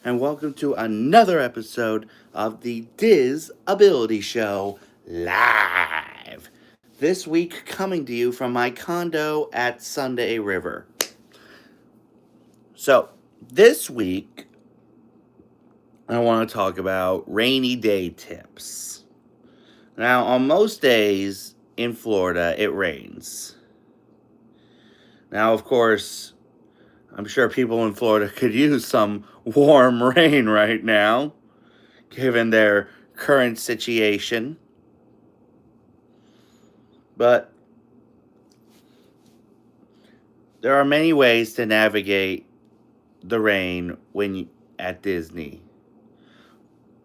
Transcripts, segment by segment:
and welcome to another episode of the Diz Ability Show live. This week, coming to you from my condo at Sunday River. So, this week, I want to talk about rainy day tips. Now, on most days in Florida, it rains. Now, of course, I'm sure people in Florida could use some warm rain right now, given their current situation. But there are many ways to navigate the rain at Disney.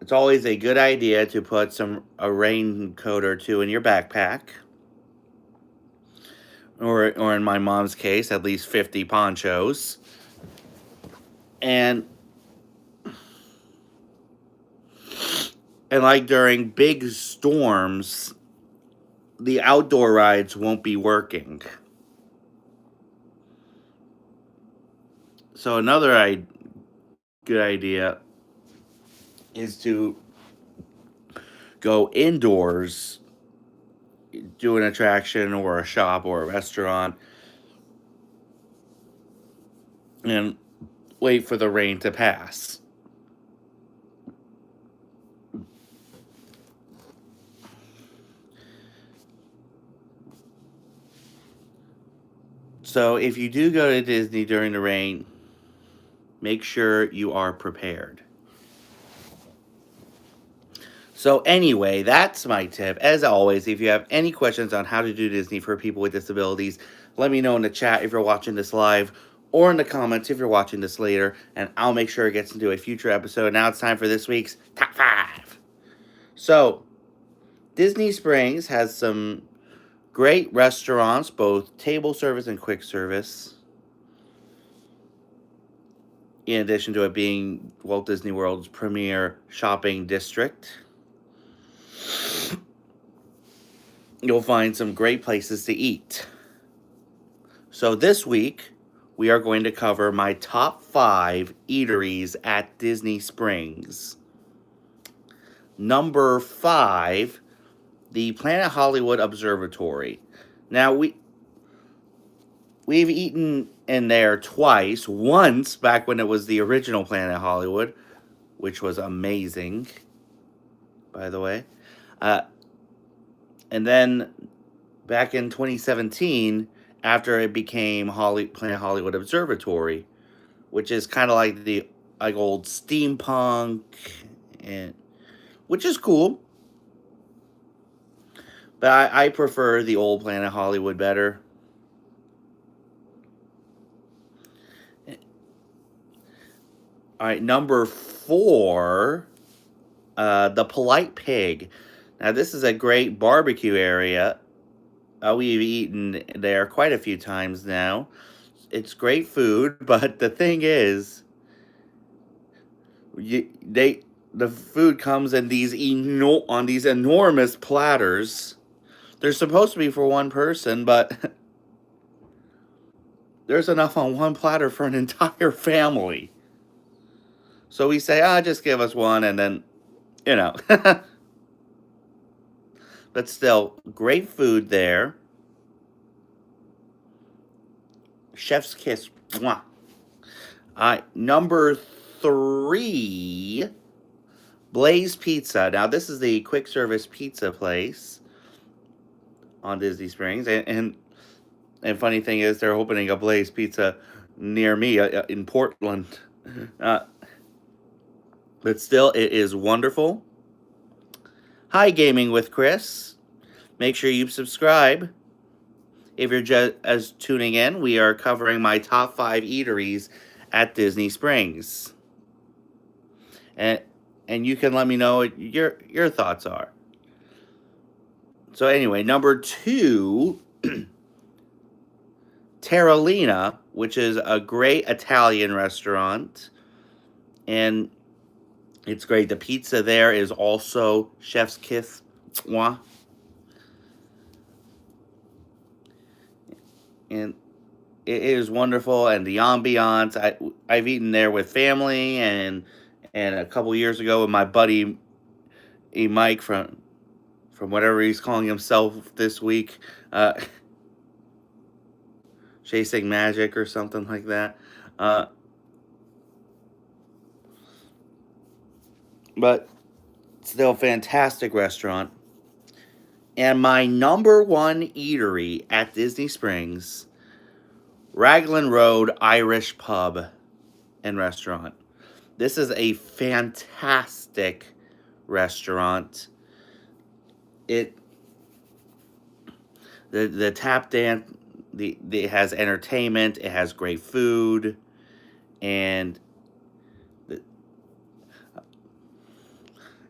It's always a good idea to put a raincoat or two in your backpack, or in my mom's case, at least 50 ponchos. And like during big storms, the outdoor rides won't be working. So another good idea is to go indoors, do an attraction or a shop or a restaurant, and wait for the rain to pass. So if you do go to Disney during the rain, make sure you are prepared. So anyway, that's my tip. As always, if you have any questions on how to do Disney for people with disabilities, let me know in the chat if you're watching this live, or in the comments if you're watching this later, and I'll make sure it gets into a future episode. Now it's time for this week's Top 5. So, Disney Springs has some great restaurants, both table service and quick service, in addition to it being Walt Disney World's premier shopping district. You'll find some great places to eat. So this week, we are going to cover my top 5 eateries at Disney Springs. Number 5, the Planet Hollywood Observatory. Now, we've eaten in there twice. Once back when it was the original Planet Hollywood, which was amazing, by the way. And then back in 2017, after it became Planet Hollywood Observatory, which is kind of like the old steampunk, and which is cool. But I prefer the old Planet Hollywood better. All right, number 4, the Polite Pig. Now, this is a great barbecue area. We've eaten there quite a few times now. It's great food, but the thing is, the food comes in these enormous platters. They're supposed to be for one person, but there's enough on one platter for an entire family. So we say, just give us one, and then, But still, great food there. Chef's kiss. Mwah. Number 3, Blaze Pizza. Now, this is the quick service pizza place on Disney Springs. And funny thing is, they're opening a Blaze Pizza near me in Portland. But still, it is wonderful. Hi, Gaming with Chris. Make sure you subscribe. If you're just tuning in, we are covering my top 5 eateries at Disney Springs. And you can let me know what your thoughts are. So anyway, number 2, Terralina, which is a great Italian restaurant. And it's great. The pizza there is also chef's kiss. And it is wonderful, and the ambiance. I've eaten there with family, and a couple years ago with my buddy Mike from whatever he's calling himself this week, uh, chasing magic or something like that. Uh, but still, fantastic restaurant. And my number one eatery at Disney Springs, Raglan Road Irish Pub and Restaurant. This is a fantastic restaurant. It the tap dance, it has entertainment, it has great food, and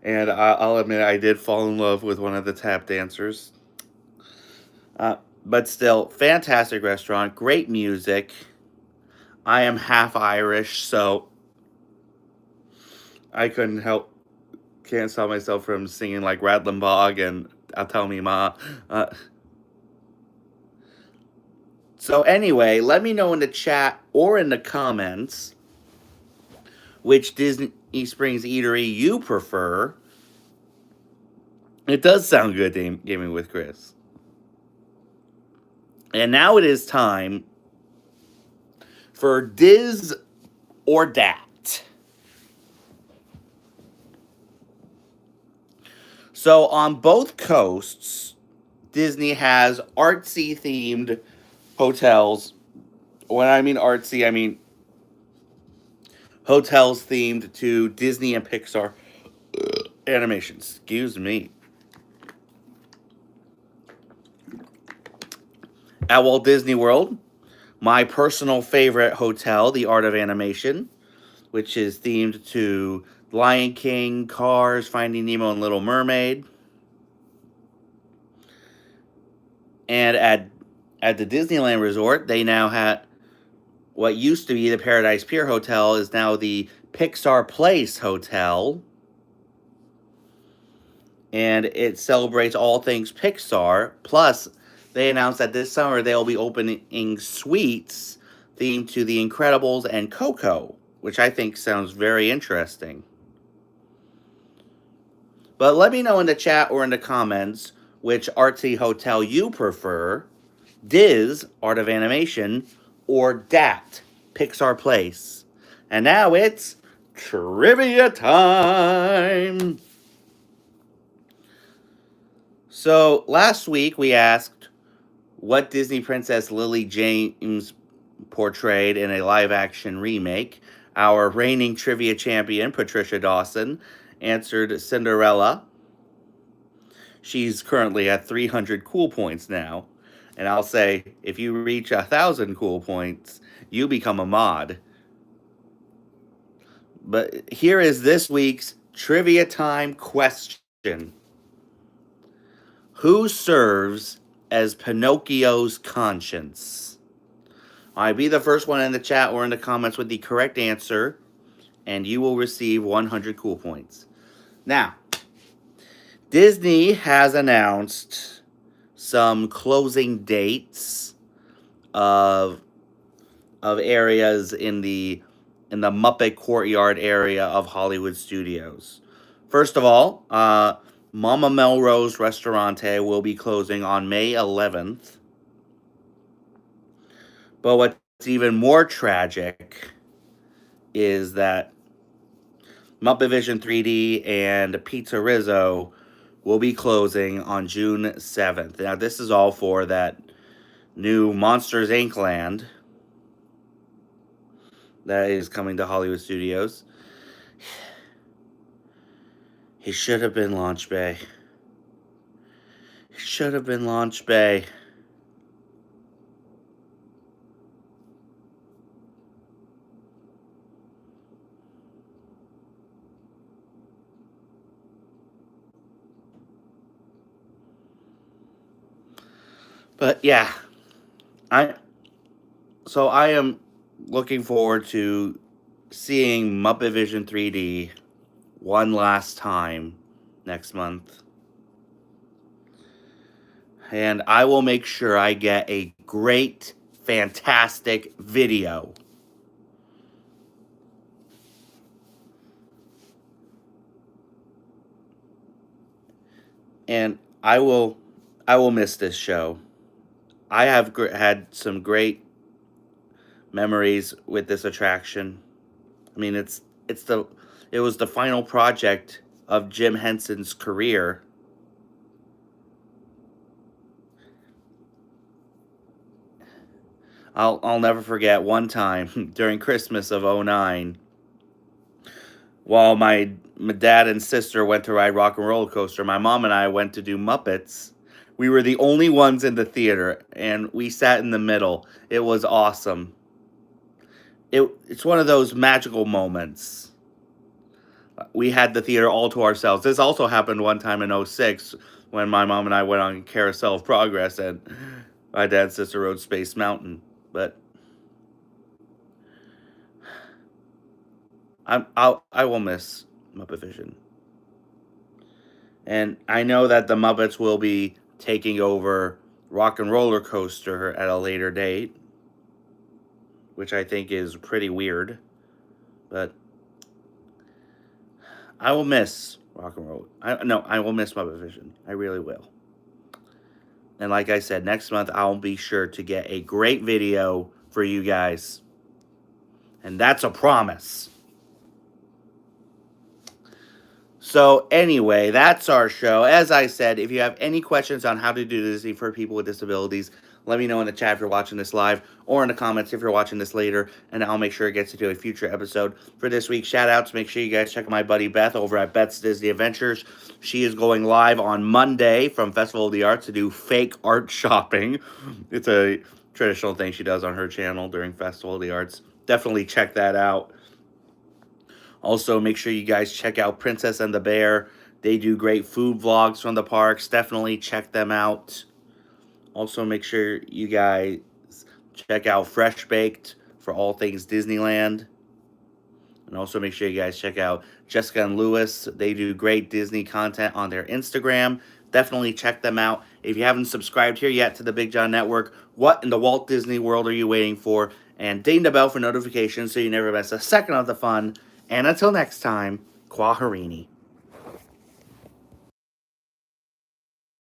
I'll admit I did fall in love with one of the tap dancers. But still, fantastic restaurant, great music. I am half Irish, so I can't stop myself from singing like Radlin Bog and I'll Tell Me Ma. So anyway, let me know in the chat or in the comments which Disney Springs eatery you prefer. It does sound good, gaming with Chris. And now it is time for Diz or Dat. So on both coasts, Disney has artsy themed hotels. When I mean artsy, I mean hotels themed to Disney and Pixar animations. Excuse me. At Walt Disney World, my personal favorite hotel, the Art of Animation, which is themed to Lion King, Cars, Finding Nemo, and Little Mermaid. And at the Disneyland Resort, they now have what used to be the Paradise Pier Hotel is now the Pixar Place Hotel. And it celebrates all things Pixar. Plus, they announced that this summer they'll be opening suites themed to The Incredibles and Coco, which I think sounds very interesting. But let me know in the chat or in the comments which artsy hotel you prefer, Diz, Art of Animation, or Dat, Pixar Place. And now it's trivia time! So, last week we asked what Disney princess Lily James portrayed in a live-action remake. Our reigning trivia champion, Patricia Dawson, answered Cinderella. She's currently at 300 cool points now. And I'll say, if you reach 1,000 cool points, you become a mod. But here is this week's trivia time question. Who serves as Pinocchio's conscience? All right, be the first one in the chat or in the comments with the correct answer, and you will receive 100 cool points. Now, Disney has announced some closing dates of areas in the Muppet Courtyard area of Hollywood Studios. First of all, Mama Melrose Restaurante will be closing on May 11th. But what's even more tragic is that Muppet Vision 3D and Pizza Rizzo will be closing on June 7th. Now, this is all for that new Monsters, Inc. land that is coming to Hollywood Studios. He should have been Launch Bay. He should have been Launch Bay. But yeah, I am looking forward to seeing Muppet Vision 3D one last time next month. And I will make sure I get a great fantastic video. And I will miss this show. I have had some great memories with this attraction. I mean, it was the final project of Jim Henson's career. I'll never forget one time during Christmas of '09, while my dad and sister went to ride Rock and Roller Coaster, my mom and I went to do Muppets. We were the only ones in the theater, and we sat in the middle. It was awesome. It's one of those magical moments. We had the theater all to ourselves. This also happened one time in '06 when my mom and I went on Carousel of Progress and my dad's sister rode Space Mountain. But I will miss Muppet Vision. And I know that the Muppets will be taking over Rock and Roller Coaster at a later date, which I think is pretty weird. But I will miss Rock and Roll. I will miss Muppet Vision. I really will. And like I said, next month I'll be sure to get a great video for you guys. And that's a promise. So anyway, that's our show. As I said, if you have any questions on how to do Disney for people with disabilities, let me know in the chat if you're watching this live, or in the comments if you're watching this later, and I'll make sure it gets into a future episode. For this week's shout-outs, make sure you guys check out my buddy Beth over at Beth's Disney Adventures. She is going live on Monday from Festival of the Arts to do fake art shopping. It's a traditional thing she does on her channel during Festival of the Arts. Definitely check that out. Also, make sure you guys check out Princess and the Bear. They do great food vlogs from the parks. Definitely check them out. Also, make sure you guys check out Fresh Baked for all things Disneyland. And also make sure you guys check out Jessica and Lewis. They do great Disney content on their Instagram. Definitely check them out. If you haven't subscribed here yet to the Big John Network, what in the Walt Disney World are you waiting for? And ding the bell for notifications so you never miss a second of the fun. And until next time, Kwaherini.